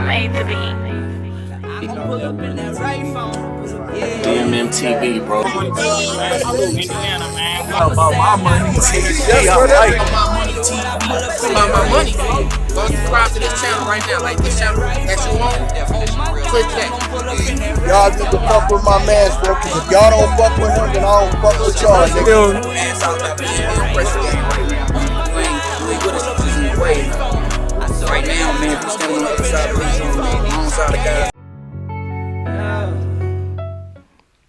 made the beat. DMMTV, bro. Indiana, man. About my money TV. About my money. Go subscribe to this channel right now. Like this channel that you want, click that. Y'all need to fuck with my man, bro. Cause if y'all don't fuck with him, then I don't fuck with y'all, nigga. Right now, man, if you standing on the other side of the wrong side of God.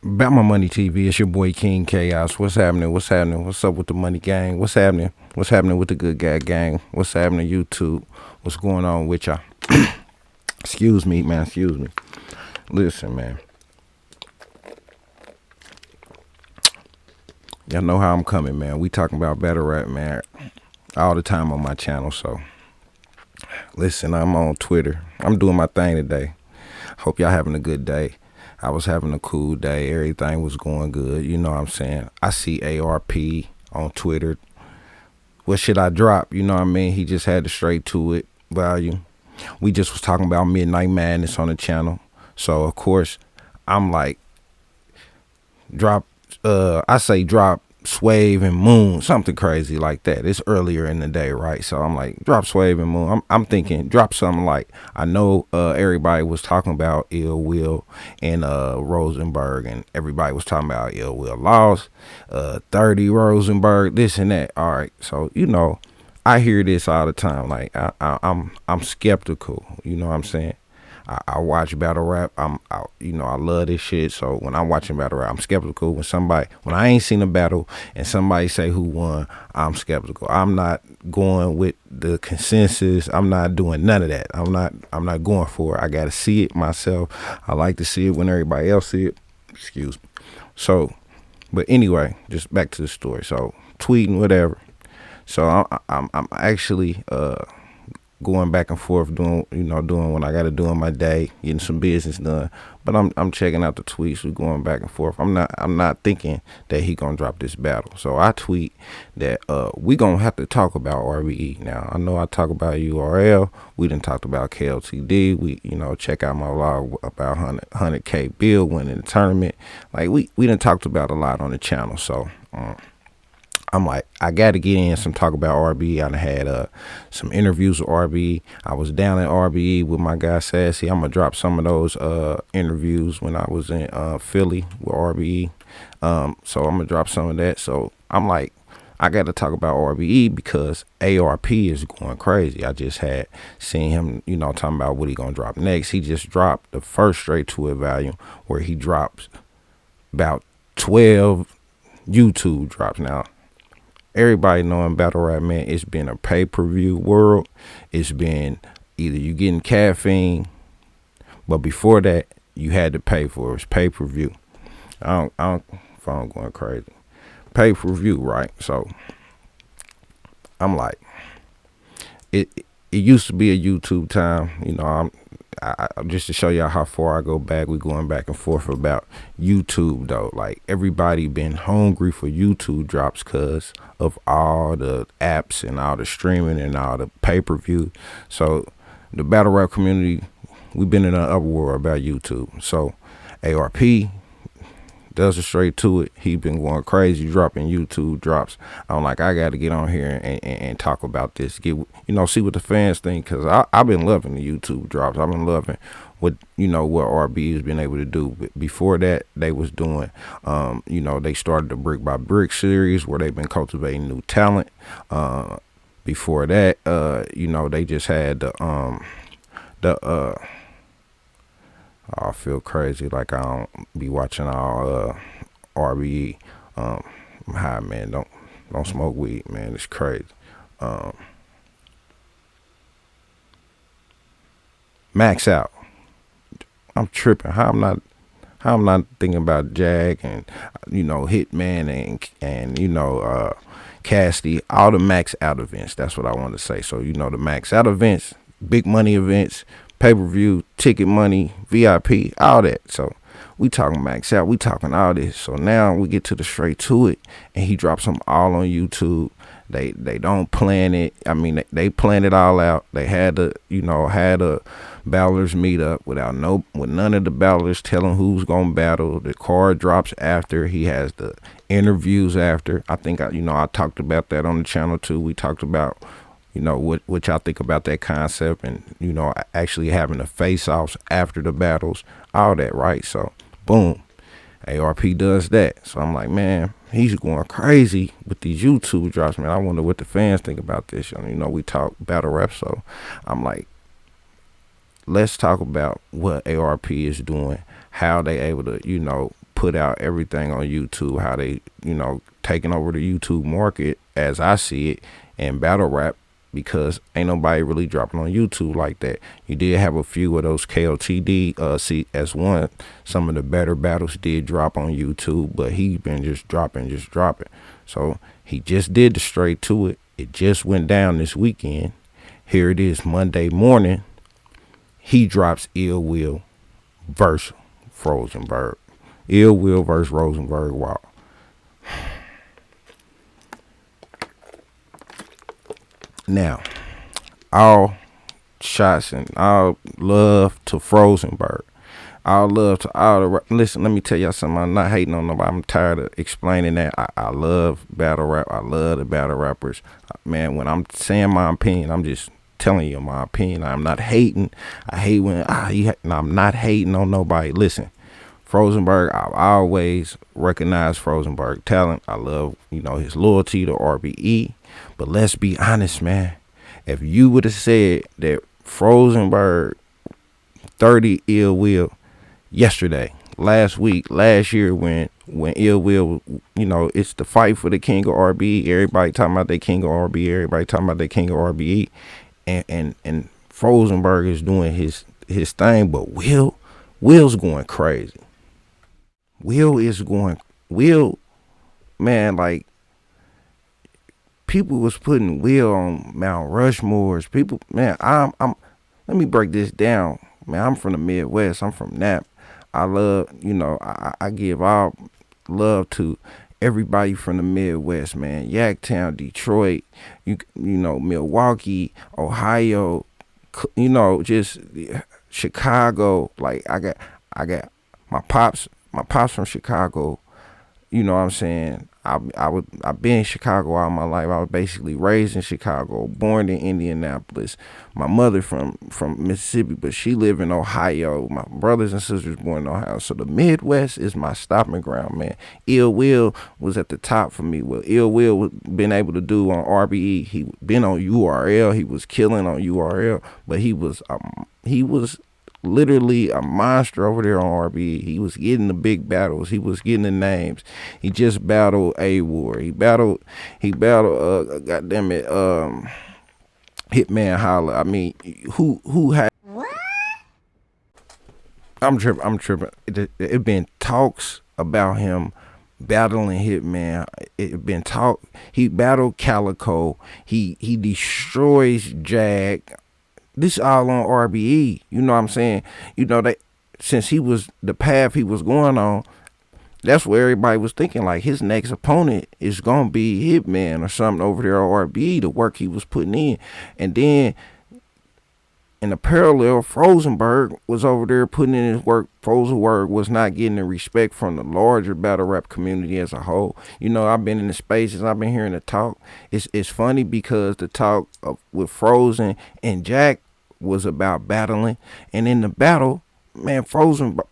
About my money TV, it's your boy King Chaos. What's happening? What's happening? What's up with the money gang? What's happening? What's happening with the good guy gang? What's happening YouTube? What's going on with y'all? Excuse me, man. Excuse me. Listen, man. Y'all know how I'm coming, man. We talking about battle rap, man, all the time on my channel. So, listen, I'm on Twitter. I'm doing my thing today. Hope y'all having a good day. I was having a cool day. Everything was going good. You know what I'm saying? I see ARP on Twitter. What should I drop? You know what I mean? He just had the straight to it value. We just was talking about Midnight Madness on the channel. So, of course, I'm like, drop Swave and Moon, something crazy like that. It's earlier in the day, right? So I'm like, drop Swave and Moon. I'm thinking, drop something like, I know everybody was talking about Ill Will and Rosenberg, and everybody was talking about Ill Will lost, 30 Rosenberg, this and that. All right, so you know, I hear this all the time. Like I'm skeptical. You know what I'm saying? I watch battle rap. I love this shit. So when I'm watching battle rap, I'm skeptical. When I ain't seen a battle and somebody say who won, I'm skeptical. I'm not going with the consensus. I'm not doing none of that. I'm not going for it. I gotta see it myself. I like to see it when everybody else see it. Excuse me. So, but anyway, just back to the story. So tweeting, whatever. So I'm actually going back and forth doing what I got to do in my day, getting some business done. But I'm checking out the tweets. We're going back and forth. I'm not thinking that he gonna drop this battle. So I tweet that we gonna have to talk about RBE. Now I know I talk about URL. We done talked about KLTD. We check out my vlog about 100K bill winning the tournament. Like we done talked about a lot on the channel. So I'm like, I got to get in some talk about RBE. I done had some interviews with RBE. I was down at RBE with my guy Sassy. I'm going to drop some of those interviews when I was in Philly with RBE. So I'm going to drop some of that. So I'm like, I got to talk about RBE because ARP is going crazy. I just had seen him, talking about what he going to drop next. He just dropped the first straight to it volume where he drops about 12 YouTube drops. Now, everybody knowing battle rap, man, it's been a pay-per-view world. It's been either you getting caffeine, but before that, you had to pay for it. It's pay-per-view. I don't phone going crazy. Pay-per-view, right? So I'm like, it used to be a YouTube time. I just to show y'all how far I go back, we going back and forth about YouTube though. Like everybody been hungry for YouTube drops because of all the apps and all the streaming and all the pay-per-view. So the battle rap community, we've been in an uproar about YouTube. So ARP does it straight to it. He been going crazy dropping YouTube drops. I'm like, I got to get on here and talk about this. See what the fans think, because I've been loving the YouTube drops. I've been loving what RBE has been able to do. But before that, they was doing, they started the Brick by Brick series where they've been cultivating new talent. Before that, they just had I feel crazy like I don't be watching all RBE. I'm high, man. Don't smoke weed, man. It's crazy. Max Out. I'm tripping. How I'm not thinking about Jag and Hitman and Cassidy, all the Max Out events. That's what I want to say. So the Max Out events, big money events, pay-per-view, ticket money, VIP, all that. So we talking Max Out, we talking all this. So now we get to the straight to it, and he drops them all on YouTube. They don't plan it. I mean, they plan it all out. They had a battlers meet up with none of the battlers telling who's gonna battle. The card drops after. He has the interviews after. I think I talked about that on the channel too. We talked about what y'all think about that concept, and actually having the face-offs after the battles, all that, right? So boom, ARP does that. So I'm like, man, he's going crazy with these YouTube drops, man. I wonder what the fans think about this. We talk battle rap, so I'm like, let's talk about what ARP is doing, how they able to, put out everything on YouTube, how they, taking over the YouTube market as I see it, and battle rap, because ain't nobody really dropping on YouTube like that. You did have a few of those KOTD, CS1, some of the better battles did drop on YouTube, but he been just dropping. So he just did the Straight to It. It just went down this weekend. Here it is Monday morning. He drops Ill Will versus Rosenberg. Ill Will versus Rosenberg. Wow. Now, all shots and all love to Rosenberg. All love to all the listen, let me tell y'all something. I'm not hating on nobody. I'm tired of explaining that. I love battle rap. I love the battle rappers. Man, when I'm saying my opinion, I'm just telling you my opinion. I'm not hating. I hate when I'm not hating on nobody. Listen, Rosenberg, I've always recognized Rosenberg talent. I love, his loyalty to RBE. But let's be honest, man. If you would have said that Rosenberg 30 Ill Will yesterday, last week, last year, when Ill Will, it's the fight for the king of RBE. Everybody talking about the king of RBE. Everybody talking about the king of RBE. And Rosenberg is doing his thing, but Will's going crazy. Will, man, like, people was putting Will on Mount Rushmores. People, man, I'm let me break this down. Man, I'm from the Midwest. I'm from Nap. I love, I give all love to everybody from the Midwest, man. Yaktown, Detroit, Milwaukee, Ohio, just Chicago. Like, I got my pops from Chicago. You know what I'm saying? I've been in Chicago all my life. I was basically raised in Chicago, born in Indianapolis. My mother from Mississippi, but she lived in Ohio. My brothers and sisters born in Ohio. So the Midwest is my stopping ground, man. Ill Will was at the top for me. What Ill Will been able to do on RBE, he been on URL. He was killing on URL, but he was literally a monster over there on RBE. He was getting the big battles. He was getting the names. He just battled A-War. He battled goddamn it, Hitman Holla. I mean, who had what? I'm tripping. It been talks about him battling Hitman. It been talk. He battled Calico. He destroys Jag. This all on RBE, you know what I'm saying? Since he was the path he was going on, that's where everybody was thinking, like, his next opponent is gonna be Hitman or something over there on RBE, the work he was putting in. And then in the parallel, Rosenberg was over there putting in his work. Rosenberg was not getting the respect from the larger battle rap community as a whole. I've been in the spaces, I've been hearing the talk. It's funny because the talk with Frozen and Jack was about battling, and in the battle, man,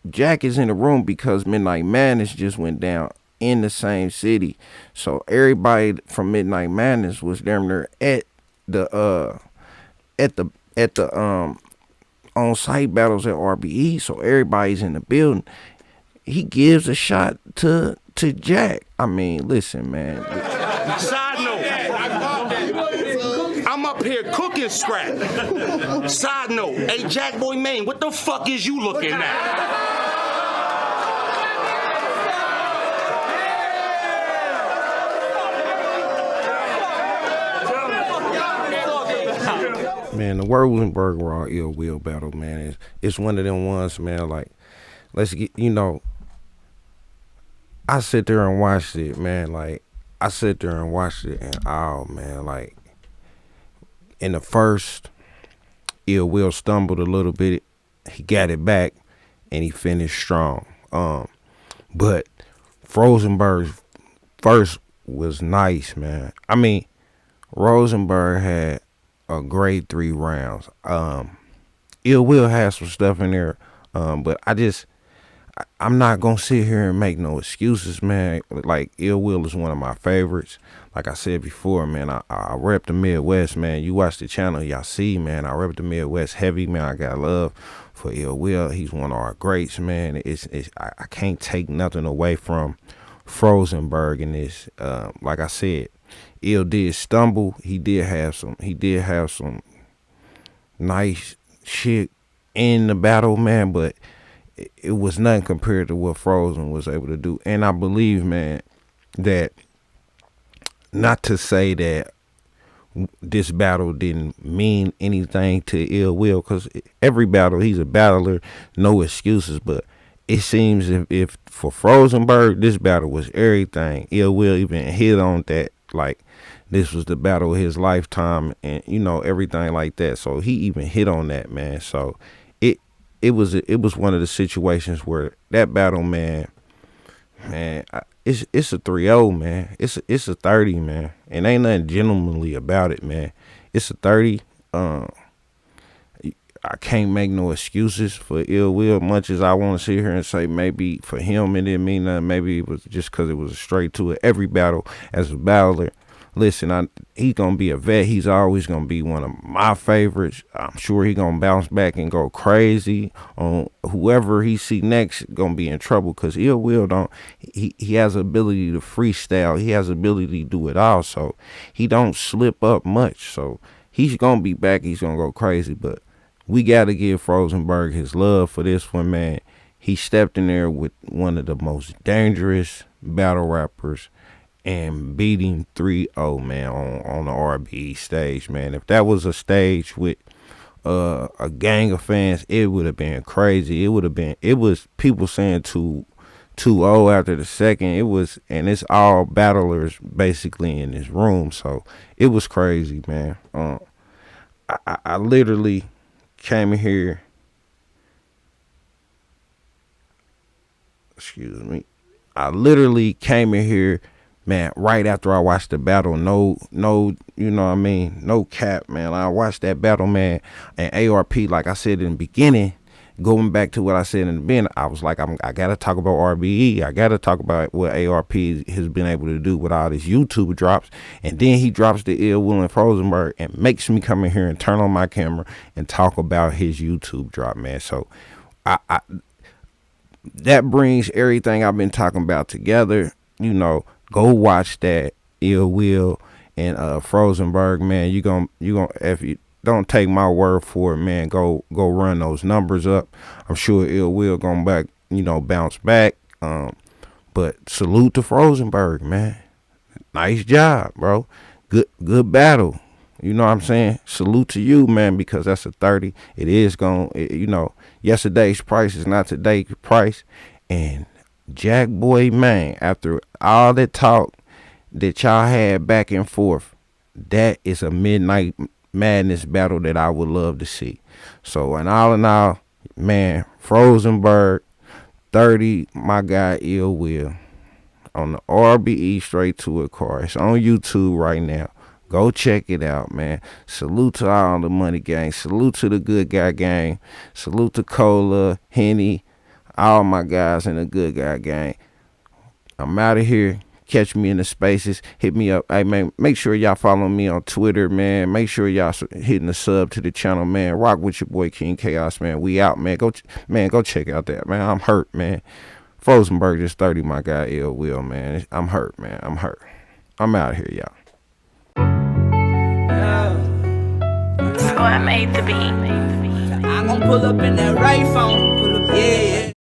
Jack is in the room because Midnight Madness just went down in the same city. So everybody from Midnight Madness was down there at the on-site battles at RBE. So everybody's in the building. He gives a shot to Jack. I mean, listen, man. Side note, I'm up here cooking scrap. Side note, hey, Jack Boy Maine, what the fuck is you looking at? Man, the Rosenberg Raw Ill Will battle, man, it's one of them ones, man, like, let's get, I sit there and watched it, man, like, I sit there and watched it, and oh man, like in the first, Ill Will stumbled a little bit. He got it back, and he finished strong. But Rosenberg's first was nice, man. I mean, Rosenberg had a great 3 rounds. Ill Will has some stuff in there, but I'm not gonna sit here and make no excuses, man. Like, Ill Will is one of my favorites. Like I said before, man, I rep the Midwest, man. You watch the channel, y'all see, man. I rep the Midwest heavy, man. I got love for Ill Will. He's one of our greats, man. I can't take nothing away from Rosenberg in this. Like I said, Ill did stumble. He did have some nice shit in the battle, man, but it was nothing compared to what Frozen was able to do. And I believe, man, that not to say that this battle didn't mean anything to Ill Will, because every battle, he's a battler, no excuses. But it seems if for Rosenberg, this battle was everything. Ill Will even hit on that, like, this was the battle of his lifetime, and everything like that. So he even hit on that, man. So it was one of the situations where that battle, man, it's a 3-0, man. It's a 30, man, and ain't nothing gentlemanly about it, man. It's a 30. I can't make no excuses for Ill Will, much as I want to sit here and say maybe for him it didn't mean nothing. Maybe it was just because it was a straight to it. Every battle as a battler, listen, he's going to be a vet. He's always going to be one of my favorites. I'm sure he's going to bounce back and go crazy on whoever he see next. Going to be in trouble, because Ill Will he has the ability to freestyle. He has the ability to do it all, so he don't slip up much. So he's going to be back. He's going to go crazy, but we got to give Rosenberg his love for this one, man. He stepped in there with one of the most dangerous battle rappers and beating 3-0, man, on the RBE stage, man. If that was a stage with a gang of fans, it would have been crazy. It was people saying 2-0 after the second. And it's all battlers basically in this room, so it was crazy, man. I literally came here. Excuse me. I literally came in here, man, right after I watched the battle. No, you know what I mean? No cap, man. I watched that battle, man. And ARP, like I said in the beginning, going back to what I said in the beginning, I was like, I got to talk about RBE. I got to talk about what ARP has been able to do with all these YouTube drops. And then he drops the Ill Will and Rosenberg and makes me come in here and turn on my camera and talk about his YouTube drop, man. So that brings everything I've been talking about together. Go watch that Ill Will and Rosenberg, man. You gonna if you don't take my word for it, man, go run those numbers up. I'm sure Ill Will gonna bounce back. But salute to Rosenberg, man. Nice job, bro. Good battle. You know what I'm saying? Salute to you, man, because that's a 30. It is yesterday's price is not today's price. And Jack Boy, man, after all that talk that y'all had back and forth, that is a Midnight Madness battle that I would love to see. So, in all, man, Rosenberg, 30, my guy Ill Will, on the RBE Straight to It card. It's on YouTube right now. Go check it out, man. Salute to all the Money Gang. Salute to the Good Guy Gang. Salute to Cola, Henny, all my guys in the Good Guy Gang. I'm out of here. Catch me in the spaces. Hit me up. Hey, man, make sure y'all follow me on Twitter, man. Make sure y'all hitting the sub to the channel, man. Rock with your boy King Chaos, man. We out, man. Go check out that, man. I'm hurt, man. Rosenberg just 30, my guy Ill Will, man. I'm hurt, man. I'm hurt. I'm out of here, y'all. So I made the beat. I'm gonna pull up in that right phone. Pull up, yeah.